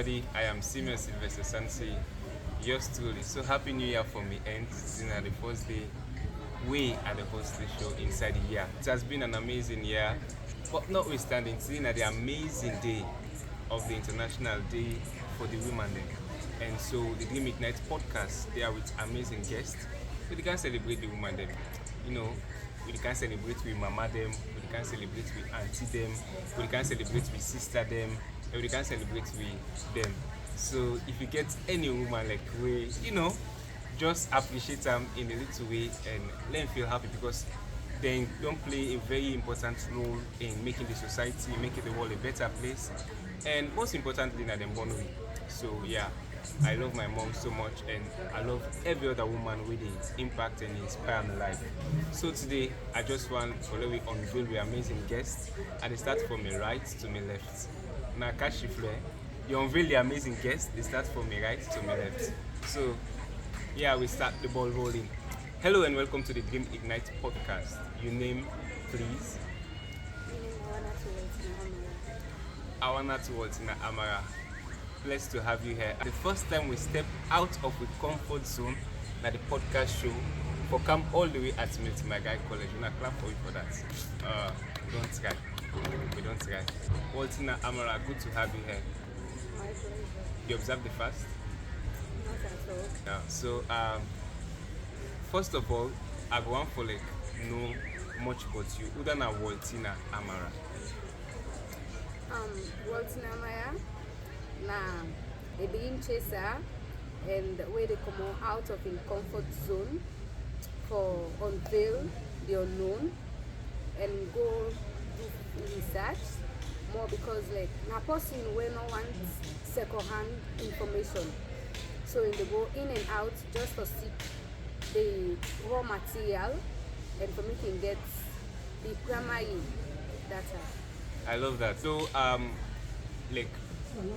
everybody. I am Simeon Sylvester Sansi, yours truly. So happy New Year from me end. This is the first day we at the host the show inside the year. It has been an amazing year, but notwithstanding, it's been the amazing day of the International Day for the Women. And so the Dream Ignite podcast, they are with amazing guests. We can celebrate the women them. You know, we can celebrate with mama them, we can celebrate with auntie them, we can celebrate with sister them, and we can celebrate with them. So if you get any woman like we, just appreciate them in a little way and let them feel happy because they don't play a very important role in making the society, making the world a better place, and most importantly, na them born with. So yeah, I love my mom so much and I love every other woman with the impact and inspire my life. So today I just want to let me unveil the amazing guests and they start from my right to my left. Now Kashifle, you unveil the amazing guests, they start from my right to my left. So yeah, we start the ball rolling. Hello and welcome to the Dream Ignite podcast. Your name, please? Awana Tuwatina Amara. Blessed to have you here. The first time we step out of the comfort zone at the podcast show for come all the way at Milton Magai College. We're gonna clap for you for that. We don't try. We don't try. Waltina Amara, good to have you here. My pleasure. You observe the fast? Not at all. Yeah. So first of all, I want for like know much about you. Udana Waltina Amara. Walton Amaya, na a dream chaser and where they come out of in comfort zone for unveil the unknown and go do research more because like na person where no one second-hand information. So in they go in and out just to seek the raw material and for making get the primary data. I love that. So like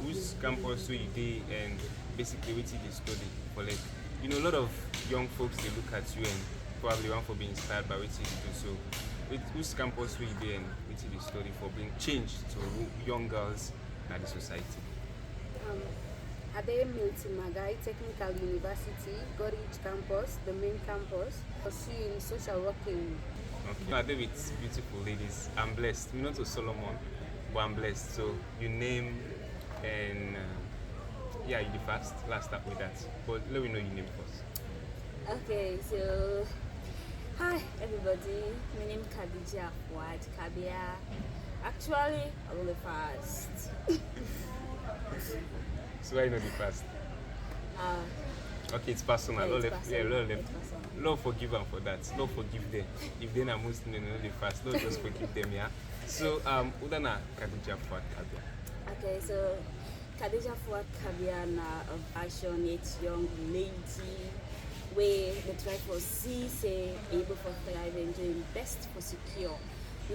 whose campus you did and basically what you study for like a lot of young folks they look at you and probably want for being inspired by what you do. So whose campus you did and what you study for being changed to young girls at the society? Ade Milton Magai Technical University, Gorich campus, the main campus, pursuing social working. Okay. I deal with beautiful ladies. I'm blessed. I'm not a Solomon, but I'm blessed. So you name and yeah, you the first. Let's start with that. But let me know your name first. Okay, so hi everybody. My name is Khadija Fuad Kabia. Actually, I'm the first. So why not the first? Okay, it's personal. Yeah, Lord it's left. personal. Yeah, Lord left. It's personal. Lord forgive them for that. Lord forgive them. If they're not Muslim, they know the fast. Lord just forgive them, yeah. So Udana Khadija Fuad Kabia. Okay, so Khadija Fuad Kabia na a passionate young lady where the try for see say able for thrive and doing best for secure.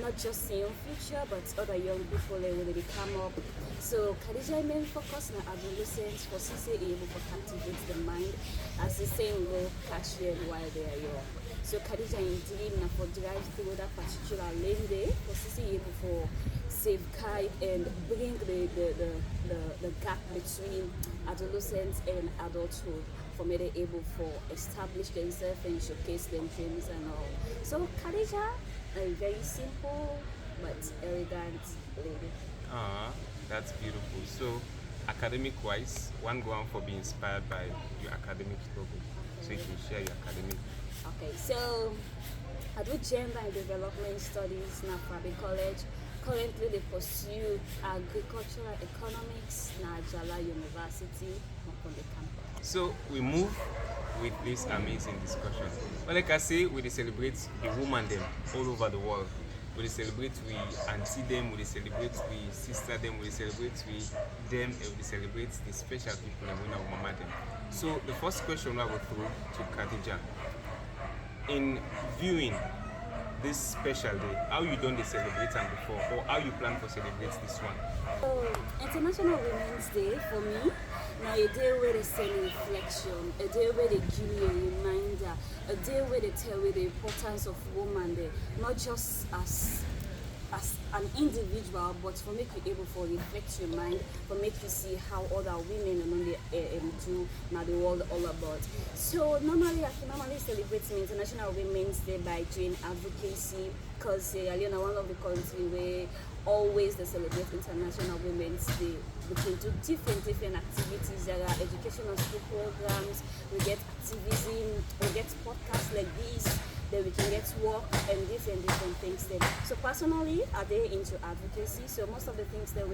Not just in your future, but other young people when they come up. So Khadija main focus on adolescents for CC able to captivate the mind as the same go catch them while they are young. So Khadija indeed na for drive through that particular lane there for CC able for safeguard and bring the gap between adolescence and adulthood for me they able for establish themselves and showcase their dreams and all. So Khadija, a very simple but elegant lady. That's beautiful. So academic-wise, one go on for being inspired by your academic struggle. So you can share your academic. Okay, so I do gender and development studies now for the college. Currently, they pursue agricultural economics na Jala University on the campus. So we move with this amazing discussion. Well, like I say, we celebrate the woman them all over the world. We celebrate we auntie them, we celebrate we sister them, we celebrate we them, and we celebrate the special people and we know mama them. So the first question I will throw to Khadija. In viewing this special day, how you done the celebrate them before, or how you plan to celebrate this one? So, International Women's Day for me, now a day where they send reflection, a day where they give you a reminder, a day where they tell you the importance of woman there, not just as as an individual, but for make you able for reflect your mind, for make you see how other women and only do now the world all about. So normally I can normally celebrate International Women's Day by doing advocacy, because you know one of the country where always they celebrate International Women's Day. We can do different activities. There are educational school programs, we get activism, we get podcasts like this, then we can get work and different things there. So personally, are they into advocacy? So most of the things that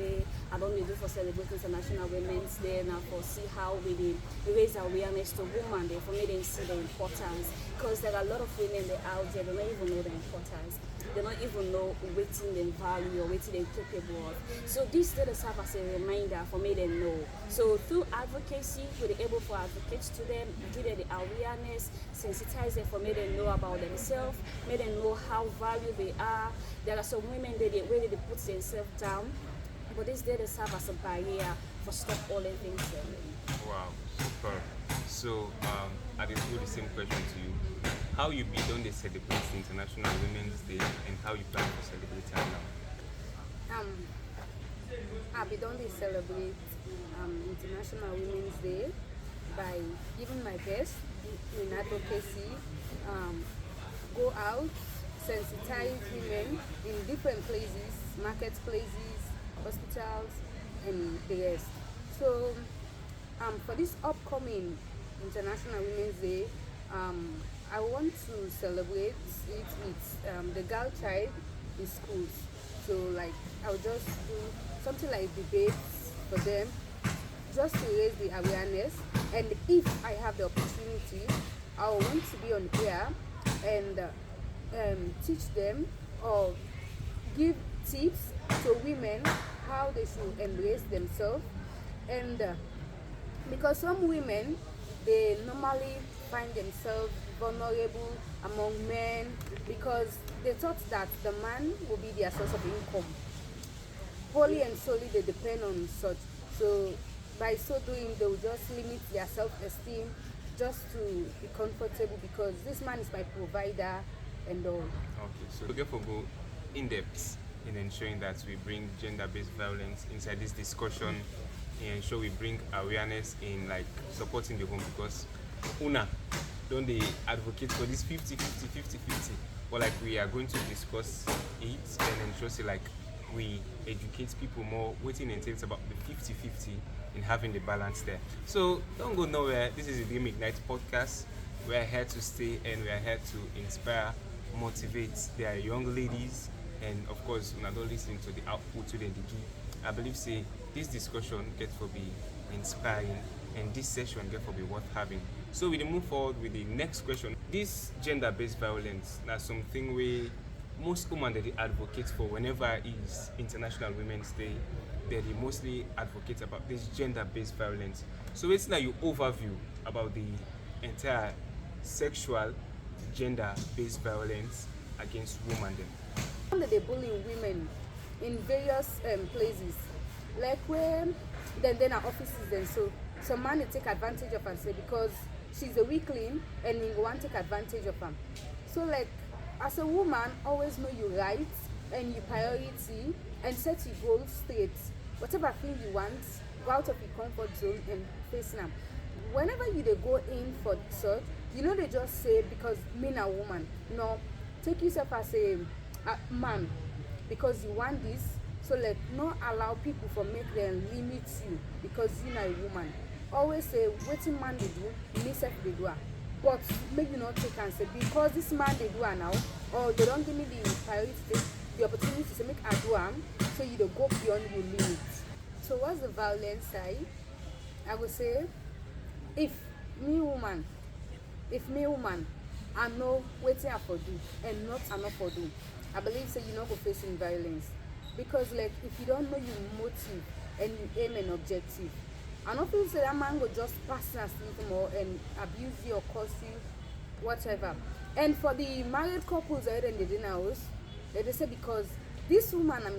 I don't do for celebrating International Women's Day now for see how we raise awareness to women there, for me they see the importance, because there are a lot of women there out there, they don't even know the importance. They don't even know waiting them value or waiting them capable of. So this day serve as a reminder for me they know. So through advocacy, we're able to advocate to them, give them the awareness, sensitize them for me they know about themselves, make them know how valued they are. There are some women that they put themselves down, but this day they serve as a barrier for stop all the things there. Wow, super. So I will throw the same question to you. How you be done they celebrate International Women's Day and how you plan to celebrate it now? I be done they celebrate International Women's Day by giving my best in advocacy, go out, sensitize women in different places, marketplaces, hospitals, and the rest. So for this upcoming International Women's Day, I want to celebrate it with the girl child in schools. So like I'll just do something like debates for them, just to raise the awareness. And if I have the opportunity, I want to be on air and teach them or give tips to women how they should embrace themselves. And because some women, they normally find themselves vulnerable among men because they thought that the man will be their source of income. Wholly and solely they depend on such. So by so doing, they will just limit their self-esteem just to be comfortable because this man is my provider and all. Okay, so we're going to go in depth in ensuring that we bring gender-based violence inside this discussion and ensure we bring awareness in like supporting the home, because una don't they advocate for this 50-50, but like we are going to discuss it and ensure say like we educate people more waiting entails about the 50-50 in having the balance there. So don't go nowhere. This is the Dream Ignite podcast. We're here to stay and we're here to inspire, motivate their young ladies, and of course when I don't listen to the output to the give. I believe say this discussion get for be inspiring and this session get for be worth having. So we move forward with the next question. This gender-based violence, that's something where most women that they advocate for whenever is International Women's Day, they mostly advocate about this gender-based violence. So it's like your overview about the entire sexual gender-based violence against women then. They bully women in various places, like where then our offices then so some man they take advantage of her say because she's a weakling and we want to take advantage of her. So like as a woman, always know your rights and your priority and set your goals straight. Whatever thing you want, go out of your comfort zone and face them. Whenever you they go in for search, you know they just say because me a woman. No, take yourself as a man because you want this. So like not allow people for make them limit you because you're not a woman. Always say what man they do, me self they do. But maybe not take and say because this man they do now, or they don't give me the priority, the opportunity to make a do so you don't go beyond your limits. So what's the violence side? I would say if me woman, I know waiting I for do and not I not for do. I believe say you not go facing violence. Because like if you don't know your motive and you aim an objective, I don't feel say that man will just pass and sleep more and abuse you or curse you, whatever. And for the married couples out in the dinner house, they say because this woman I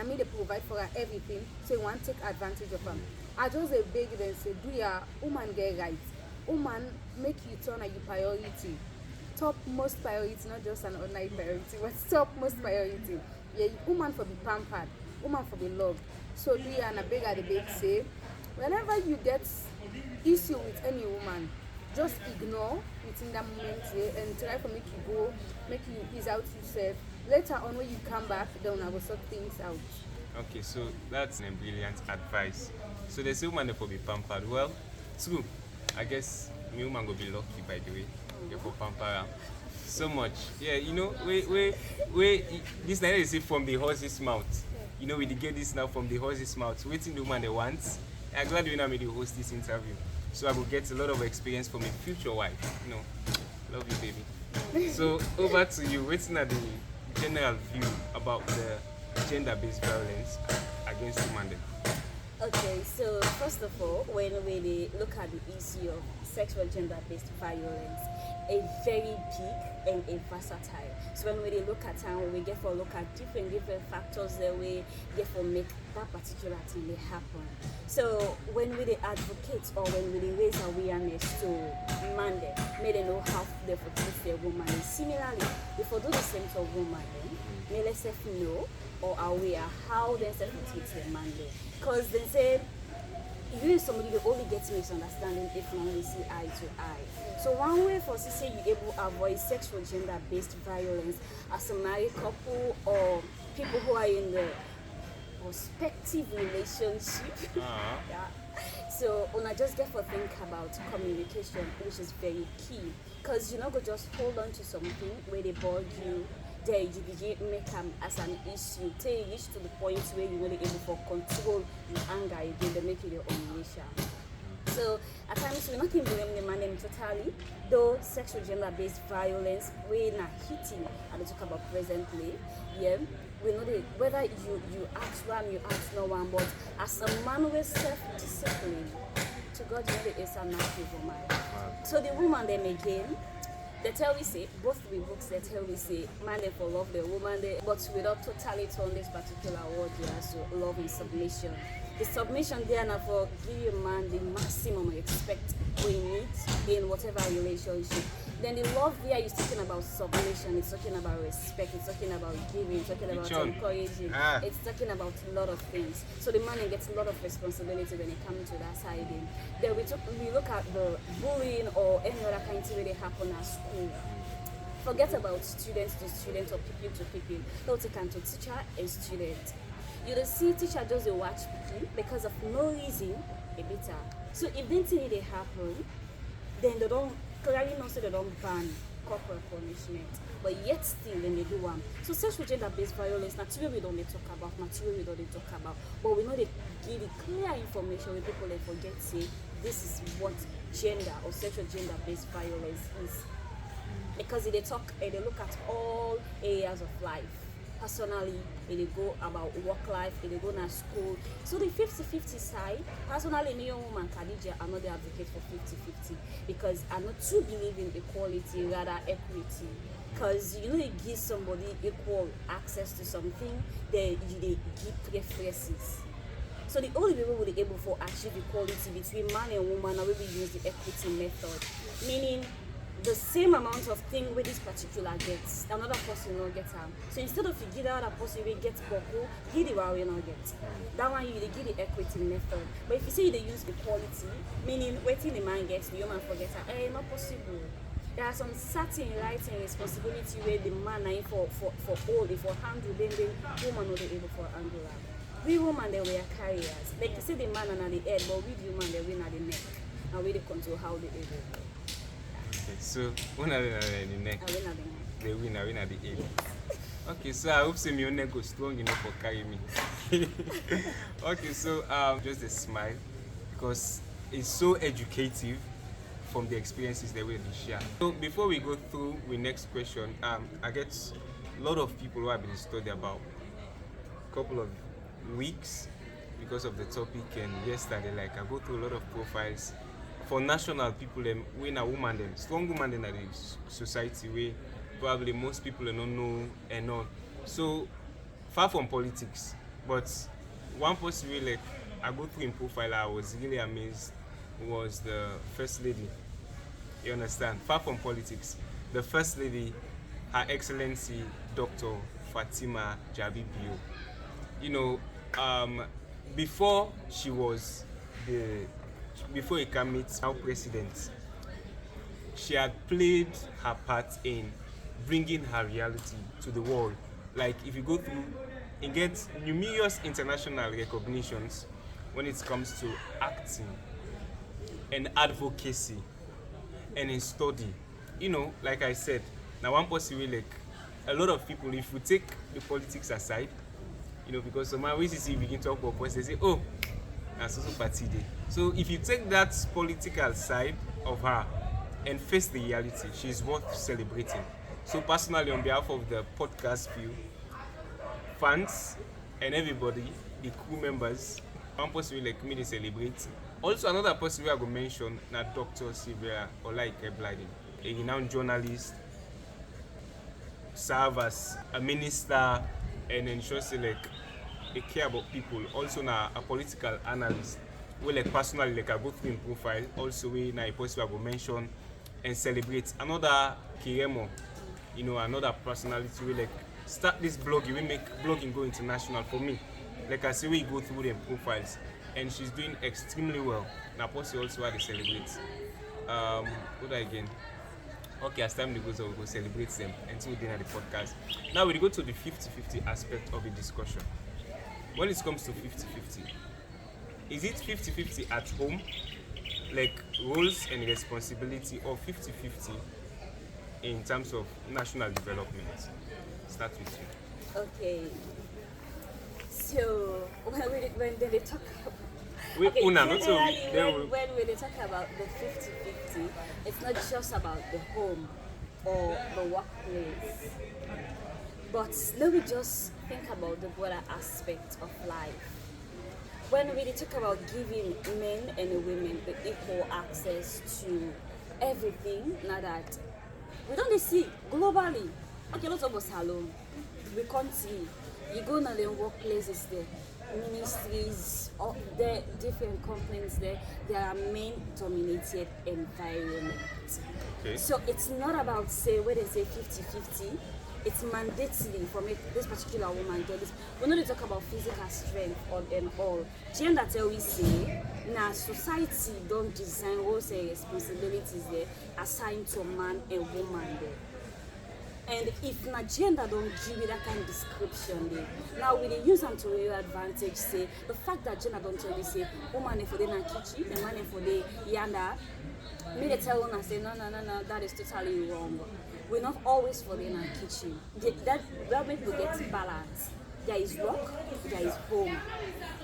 mean they provide for her everything, so you want to take advantage of her. I just beg them say, do your woman get right? Woman make you turn on your priority. top most priority, not just an online priority, but top most priority. Yeah, woman for be pampered, woman for be loved. So do you and a beg say, whenever you get issue with any woman, just ignore within that moment, yeah, and try for make you go, make you ease out yourself. Later on when you come back, then I will sort things out. Okay, so that's a brilliant advice. So they say woman for be pampered. Well, true. I guess me woman go be lucky by the way. They for pamper am. So much. Yeah, you know, this night is from the horse's mouth. You know, we dey get this now from the horse's mouth. Waiting the woman they want. I'm glad you know me to host this interview. So I will get a lot of experience from a future wife. You know. Love you, baby. So over to you. Waiting at the general view about the gender-based violence against women. Then. Okay, so first of all, when we look at the issue of sexual gender-based violence, a very big and a versatile. So when we look at time, we get for look at different factors that we get for make that particular thing they happen. So when we advocate or when we raise awareness to man them, may they know how they for treat their woman. And similarly, if we do the same to woman, then may let self know or aware how they self treat their man them. Because they say you and somebody they only get misunderstanding if you only see eye to eye. So one way for say you able to avoid sexual gender-based violence as a married couple or people who are in the prospective relationship. Yeah. So I just get to think about communication, which is very key. Because you know go just hold on to something where they bug you. There you begin make them as an issue till you reach to the point where you're really able to control your anger again, they make it your own nature. So at times we're not even blaming the man totally, though sexual gender-based violence we're not hitting and they talk about presently. Yeah, we know that whether you ask one, you ask no one, but as a man with self-discipline, to God you know it's a natural woman. So the woman then again. They tell we say, both the books they tell we say, man they for love the woman they, but without totally turn this particular word here, so love and submission. The submission there now for give your man the maximum you expect we need in whatever relationship. Then the love there is talking about submission, it's talking about respect, it's talking about giving, it's talking about encouraging, it's talking about a lot of things. So the man gets a lot of responsibility when it comes to that side. Then we look at the bullying or any other kind of thing that happen at school. Forget about students to student or people to people. Don't take them to teacher and student. You don't see teacher just a watch people because of no reason a bitter. So if they think they happen, then they don't clearly not say they don't ban corporal punishment, but yet still when they do one. So sexual gender-based violence, naturally we don't talk about, but we know they give the clear information where people they forget say this is what gender or sexual gender-based violence is. Because they talk and they look at all areas of life. Personally, they go about work life, they go to school. So the 50-50 side, personally, me and woman Khadija, I'm not the advocate for 50-50 because I'm not too believe in equality, rather equity. Because you know they give somebody equal access to something, they give preferences. So the only people will be able to achieve equality between man and woman are we use the equity method, meaning the same amount of thing with this particular gets, another person will get them. So instead of you give the other person will get boku, give the one will not get. That one you give the equity method. But if you say they use equality, meaning waiting the man gets, the woman forgets, not possible. There are some certain rights and responsibility where the man are for all, if for handle, then the woman will be able to handle that. We women they were carriers. Like you say the man are the head, but we the woman they win at the neck. And we they control how they able. Okay, so when are they at the neck? They win at the head. Okay, so I hope my own neck goes strong enough for carry me. Okay, so just a smile because it's so educative from the experiences that we share. So before we go through the next question, I get a lot of people who have been studying about a couple of weeks because of the topic, and yesterday like I go through a lot of profiles for national people them when a woman them strong woman in the society where probably most people don't know and all. So far from politics, but one person really like I go through in profile I was really amazed was the first lady. You understand? Far from politics. the First Lady, Her Excellency Dr. Fatima Jabibio. You know, before she was before he can meet now president, she had played her part in bringing her reality to the world. Like if you go through, it gets numerous international recognitions when it comes to acting and advocacy and in study. You know, like I said, now one possibly like a lot of people, if we take the politics aside, you know, because some always you see begin talk about politics, they say, oh, that's also party day. So if you take that political side of her and face the reality, she's worth celebrating. So personally, on behalf of the podcast view, fans and everybody, the crew members, one person will like me to celebrate. Also another person I go mention na Dr. Sylvia Olaike Blading, a renowned journalist, serve as a minister and ensure say like they care about people. Also na a political analyst. We like personally like I go through in profile. Also we na a person I go mention and celebrate. Another Kiremo, you know, another personality we like start this blogging, we make blogging go international for me. Like I say, we go through them profiles and she's doing extremely well. Now Posse also had to celebrate. What again? Okay, as time goes on, we go celebrate them until we dinner the podcast. Now we go to the 50-50 aspect of the discussion. When it comes to 50-50, is it 50-50 at home, like roles and responsibility, or 50-50 in terms of national development? Start with you. Okay. So when they talk We, okay, una, not so generally, when they talk about the 50-50, it's not just about the home or the workplace. But let me just think about the broader aspect of life. When we talk about giving men and women the equal access to everything, now that we don't see globally. Okay, lots of us alone. We can't see. You go to the workplaces there, ministries, or there different companies there are men-dominated environment. Okay. So it's not about say where they say 50-50. It's mandatory for me, this particular woman get this. We know they talk about physical strength and all. Gender tell we say now society don't design roles and responsibilities there assigned to a man and woman there. And if na gender don't give you that kind of description there, now we dey use them to your advantage. Say the fact that gender don't tell you say woman for the na kitchen, the man for the yanda. Me they tell una say no, that is totally wrong. We're not always for the kitchen. That makes people get balance. There is work, there is home.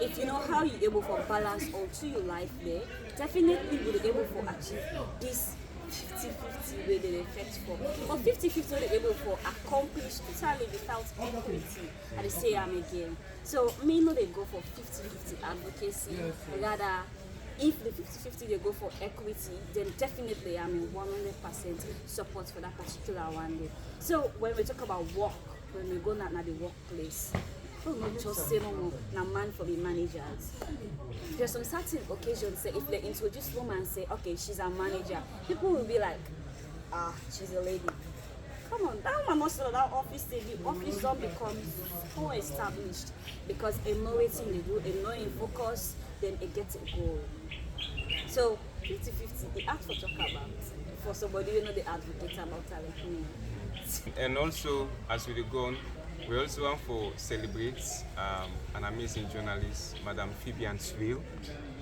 If you know how you're able for balance all to your life there, definitely you'll be able to achieve this 50-50 way they effect for. But 50-50 way they able for accomplish totally without equity. And they say I'm again. So me know they go for 50-50 advocacy. Rather, if the 50-50 they go for equity, then definitely I'm in 100% support for that particular one day. So when we talk about work, when we go now the workplace, we not just say no, na man for the managers. There's some certain occasions say if they introduce woman say okay she's a manager, people will be like, she's a lady. Come on, that one must that office the office don't become so established because a know what they do, a know in focus, then it gets a goal. So 50-50, the act for talk about for somebody you know they advocate about like me. And also, as we go on, we also want to celebrate an amazing journalist, Madam Phoebe Answil.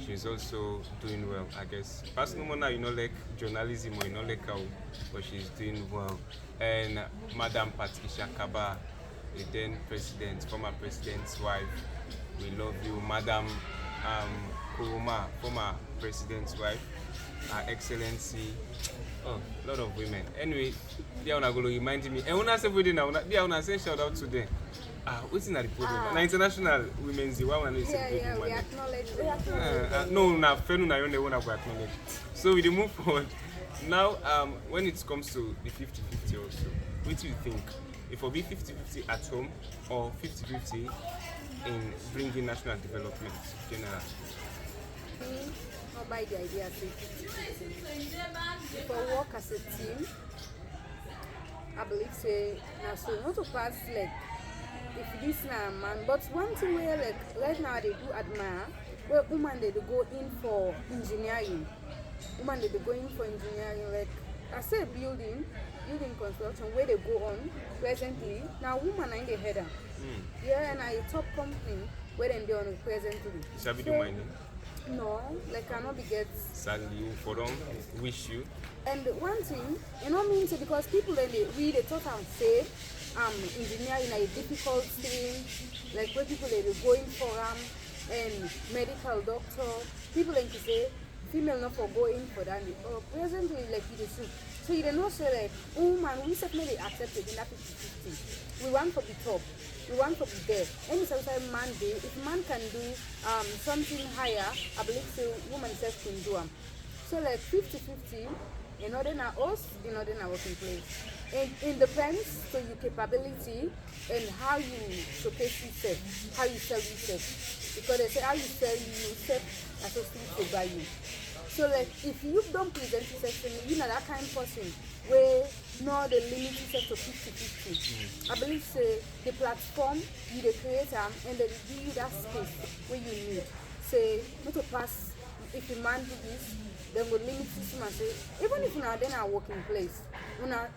She's also doing well, I guess. Personally, you know, like journalism or you know, like how, but she's doing well. And Madam Patricia Kaba, the then president, former president's wife. We love you, Madam Kuruma, former president's wife. Her Excellency. Oh, a lot of women. Anyway, they are going to remind me. And when I say we now, they are going to say shout out to them. What's in the problem? Na International Women's Day. Why we we acknowledge them. No, na fenu na yone wona go acknowledge. So we move forward. Now, when it comes to the 50-50 also, what do you think? If it be 50-50 at home or 50-50 in bringing national development generally? Not by the idea of 50-50. For work as a team, I believe say now so not to pass like if this na man. But one thing where like right now they do admire where woman they go in for engineering. Woman they go in for engineering like I say building construction where they go on presently. Now woman are in the header. Yeah, and I top company where they on presently. Shall we do mining? No, like cannot be get. Sadly, you for them, wish you. And one thing, you know, means because people then they read they thought and say, engineering a difficult thing, like where people they go in for and medical doctor, people like to say female not for go in for that. Or presently like you do. So you don't know say like, oh man, we certainly accepted in that 50-50. We want to be top. We want to be there. Any sometimes man do, if man can do something higher, I believe so woman self can do them. So like 50-50, in order now us, in order now working place. It depends to your capability and how you showcase yourself, how you sell yourself. Because they say how you sell yourself associated to buy you. So like if you don't present yourself to me, you're not that kind of person where no the limit yourself to 50-50. I believe say the platform you the creator and they give you that space where you need. Say not to pass if a man do this, then will limit system and say even if now then our working place, when the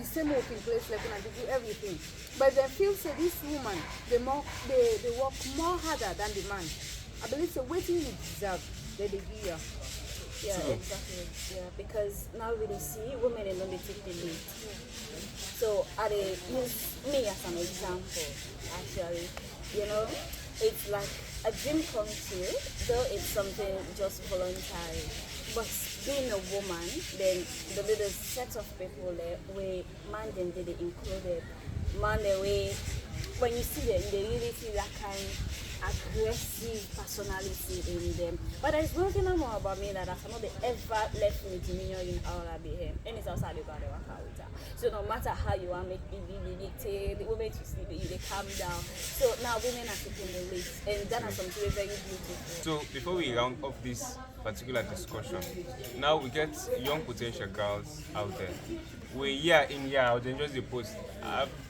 same working place like when I do everything. But they feel say this woman they work more harder than the man. I believe so waiting you deserve they give you. Yeah, exactly. Yeah, because now we see women and only take the lead. So I use me as an example, actually. You know, it's like a dream come true, though it's something just voluntary. But being a woman, then the little set of people there, where man then did it included. Man, the way, when you see them, they really see that kind aggressive personality in them. But there's one thing more about me that I cannot ever left me demeanor in all I behave. And it's outside the body work out with her. So no matter how you want make me be the women to sleep, you they calm down. So now women are taking the lead, and that is something very beautiful. So before we round off this particular discussion, now we get young potential girls out there. We year in year out, they just they post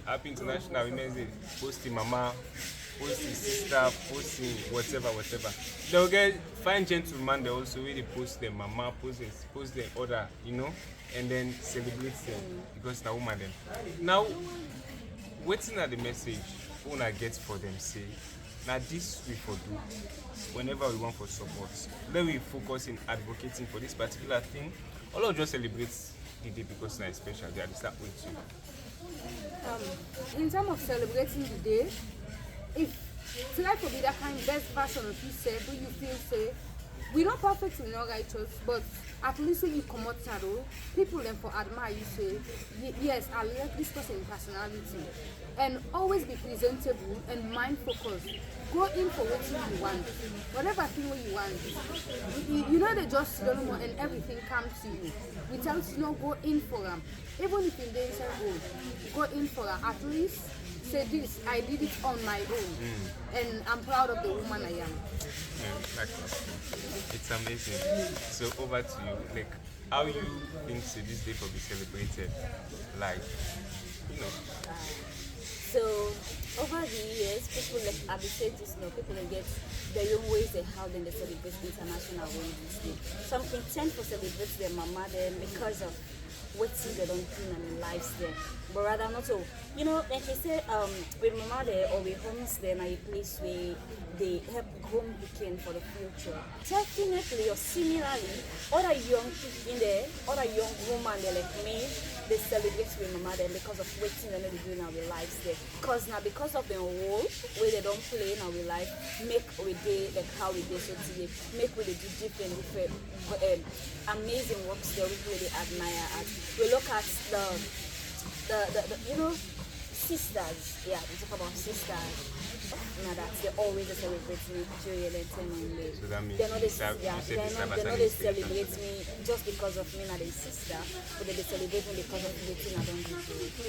Happy International Women's Day, posting mama, posting sister, posting whatever. They'll get fine gentlemen they also really post their mama, post their other, you know, and then celebrate them because the woman them. Now waiting at the message Una gets for them say, now this we for do whenever we want for support. Then we focus in advocating for this particular thing. All of just celebrate the day because it's special. They start with you. In terms of celebrating the day, if try to be that kind of best version of yourself, who you feel say, we not perfect, we not righteous, but at least when you come out shadow, people then for admire you say, yes, I like this person's personality. And always be presentable and mind focused. Go in for what you want. Whatever thing you want. You know they just don't know and everything comes to you. Without you know go in for them. Even if in days go in for them. At least say this, I did it on my own. And I'm proud of the woman I am. Yeah, it's amazing. So over to you. Like how you think so this day will be celebrated? Like, you know. So over the years, people like Abisha just know people will get their own ways they how then they celebrate International Women's Day. Some can tend to celebrate their mama then because of what they don't do in their lives there. But rather not so. You know, like I say, with mama there or with homes there are a place where they help home weekend for the future. Definitely or similarly, other young people in there, other young women they like me, they celebrate with mama them because of waiting they're not doing in our lives there. Because of the role where they don't play in our life, make we day like how we did so today, make we do different amazing works that we really admire at. We look at the you know sisters, yeah, we talk about sisters. Now that they always celebrate me during the entertainment. So that means they're not they celebrate me just because of me and their sister, but they celebrate me because of the thing I don't do.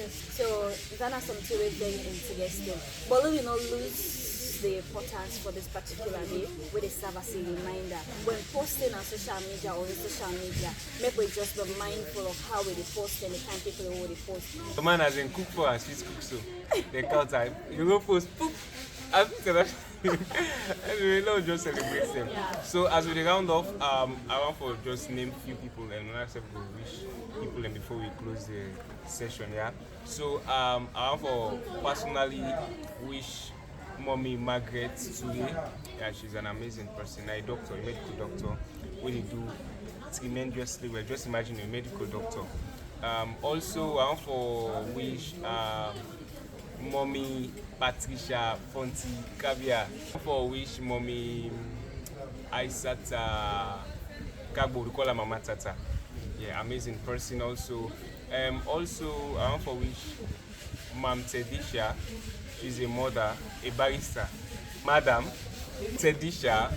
So that is something very interesting. But we not lose the portals for this particular day, where they serve as a reminder. When posting on social media or in social media, make we just be mindful of how we post and the kind people who they post. The man has been cooked for us, she's cooked so. The cow time. You go post, poop. I think that anyway, let's just celebrate them. So as we round off, I want to just name few people and when I say we wish people and before we close the session, yeah. So I want to personally wish Mommy Margaret today. Yeah, she's an amazing person, a doctor, a medical doctor. What they do tremendously well. Just imagine a medical doctor. Also, I want to wish Mommy Patricia Fonti Kavia. For wish Mommy Aisata Kagbo, we call her Mama Tata. Yeah, amazing person also. Also, I want to wish Mam Tedisha. She's a mother, a barrister. Madam Tedisha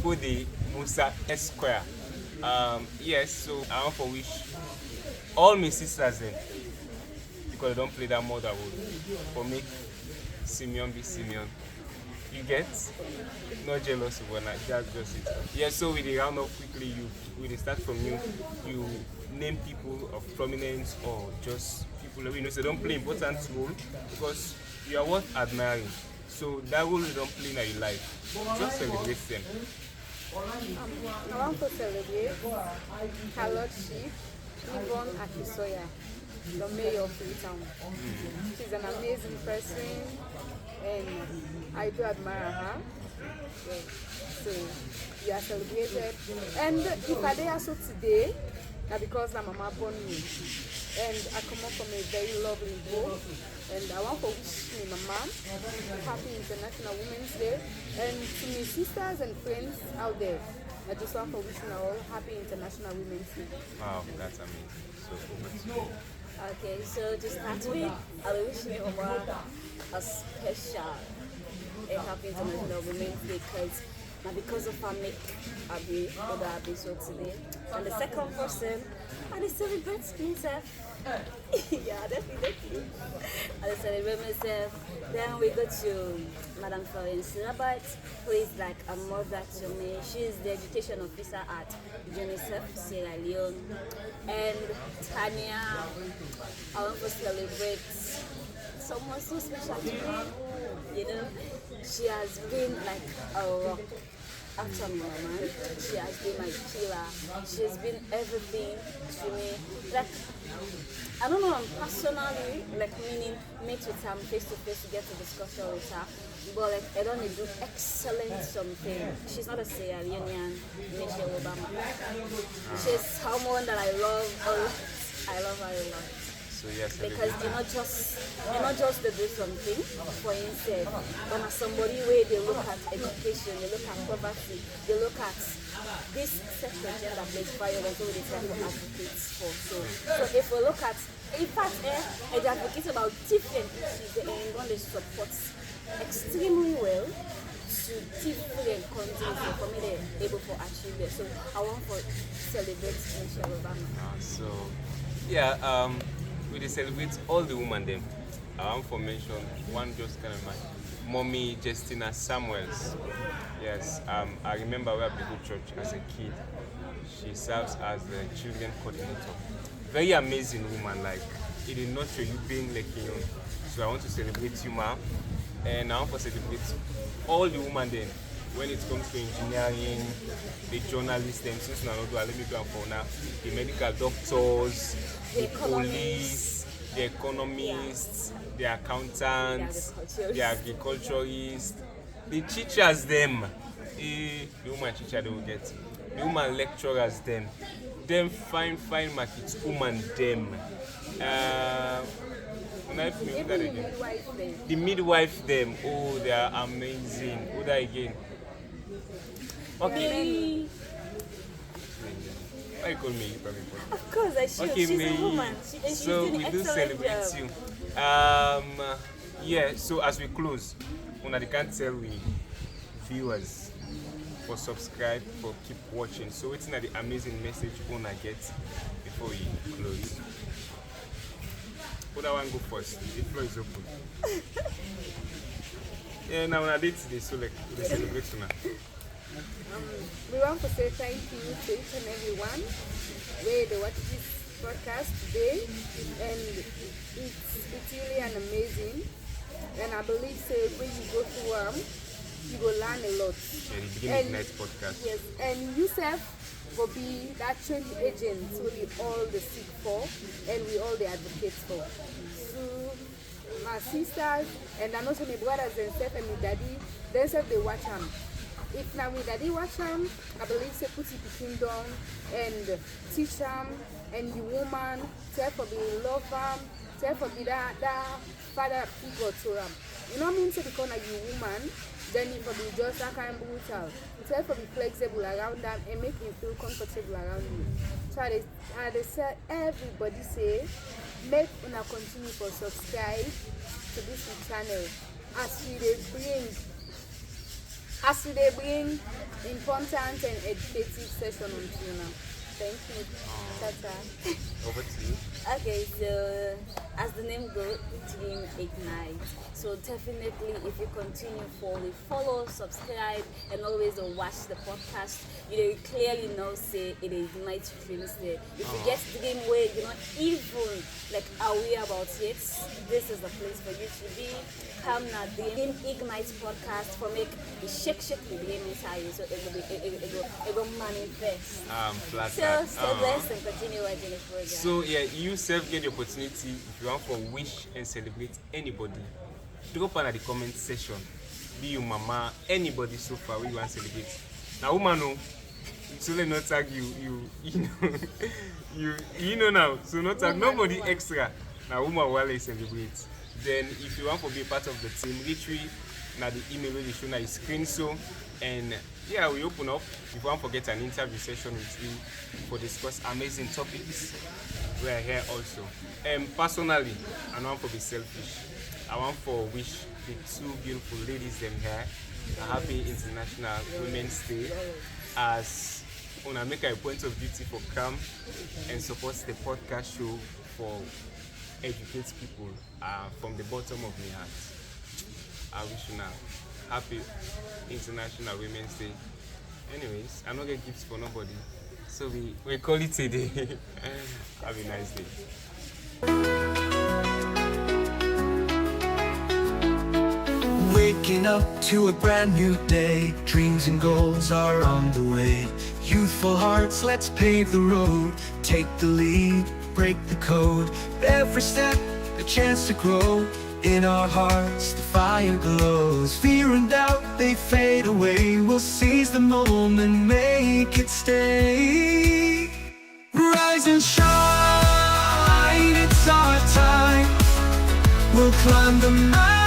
Fode Musa Esquire. Yes, so I want to wish all my sisters then, because I don't play that mother role, for make Simeon be Simeon. You get? Not jealous of one, that's just it. Yeah, so we round up quickly, we start from you. You name people of prominence or just people you know, so don't play important role because you are worth admiring. So that role you don't play in your life. Just celebrate them. I want to celebrate her lordship, Yvonne Akisoya, the mayor of Freetown. She's an amazing person and I do admire her. Yeah. So we are celebrated. And if I dare also today, because my mama born me and I come up from a very lovely home and I want to wish my mama happy International Women's Day and to my sisters and friends out there. I just want to wish you all happy International Women's Day. Wow, that's amazing. So over to you. Okay, so to start with, I will wish you a special and happy International Women's Day because of her make other episode today. And the second person, I celebrate myself. Yeah, definitely. I celebrate myself. Then we go to Madam Florence Robert, who is like a mother to me. She is the education officer at UNICEF Sierra Leone. And Tanya, I want to celebrate someone so special to me. You know, she has been like a rock after my mom. She has been my pillar. She has been everything to me. Like, I don't know, personally, like meaning meet with her face to face to get a discussion with her. But like, I don't do excellent something. She's not a Sierra Leonean, Michelle Obama. She's someone that I love a lot. I love her a lot. So yes, because they're not just to do something for himself, but as somebody where they look at education, they look at poverty, they look at this sector that plays violence, what they try to advocate for. So if we look at, in fact, they advocate about different issues and going to support extremely well to different countries for me they're able to achieve it. So I want to celebrate Michelle Obama. So yeah, we celebrate all the women then. I want to mention one just kind of my Mommy Justina Samuels. Yes, I remember we at the good church as a kid. She serves as the children coordinator. Very amazing woman, like it did not show you being like you know. So I want to celebrate you, ma'am. And I want to celebrate all the women then. When it comes to engineering, the journalists, them since now let me go for now. The medical doctors, the police, the economists, the accountants, the agriculturists, the teachers them. The woman teacher they will get. The woman lecturers them. Them fine market woman them. The midwife them. Oh, they are amazing. Who that again? Okay. Why you call me? Of course, I should. Okay, she's a woman. So we do celebrate you. Yeah. So as we close, Una can't tell we viewers for subscribe, for keep watching. So it's not the amazing message Una gets before we close. Who that one go first? The floor is open. Yeah, now I did the celebration. We want to say thank you to each and everyone where they watch this broadcast today, and it's really an amazing. And I believe so when you go through you will learn a lot. Yeah, the Begin Ignite podcast. Yes, and yourself will be that training agent we all the seek for and we all the advocates for. So my sisters and then also my brothers and stuff and my daddy, they say they watch them. If now my daddy watch them, I believe say put it between them and teach them, and you woman, tell for be love them, tell for be that father figure to them. You know what I mean? So because you woman, then you for be just that kind of brutal. Tell for be flexible around them and make him feel comfortable around you. So they said everybody say make una continue for subscribe to this channel as we bring important and educative session on you now. Thank you. Tata. Over to you. Okay, so as the name goes, Team Ignite. So definitely, if you continue follow, subscribe, and always watch the podcast, you clearly know say it ignites dreams there. If you get dream where you're not even like aware about it, this is the place for you to be. Come now, the Team Ignite podcast for make the shake the dream inside you, so it will manifest. Flat So stay blessed and continue watching the program. So yeah, you self get the opportunity if you want for wish and celebrate anybody. Drop on at the comment section. Be your mama, anybody so far we want to celebrate. Now woman no, so let not tag you know you know now. So not tag nobody extra. Now woman while they celebrate. Then if you want to be part of the team, literally now the email will show now your screen so, and yeah, we open up. If you want to get an interview session with you for discuss amazing topics, we are here also. Personally, I don't want to be selfish. I want to wish the two beautiful ladies them here a happy International Women's Day, as I make a point of duty for come and support the podcast show for educate people from the bottom of my heart. I wish you now happy International Women's Day. Anyways, I don't get gifts for nobody, so we call it a day. Have a nice day. Waking up to a brand new day, dreams and goals are on the way. Youthful hearts, let's pave the road, take the lead, break the code. Every step, a chance to grow. In our hearts, the fire glows. Fear and doubt, they fade away. We'll seize the moment, make it stay. Rise and shine, it's our time. We'll climb the mountain.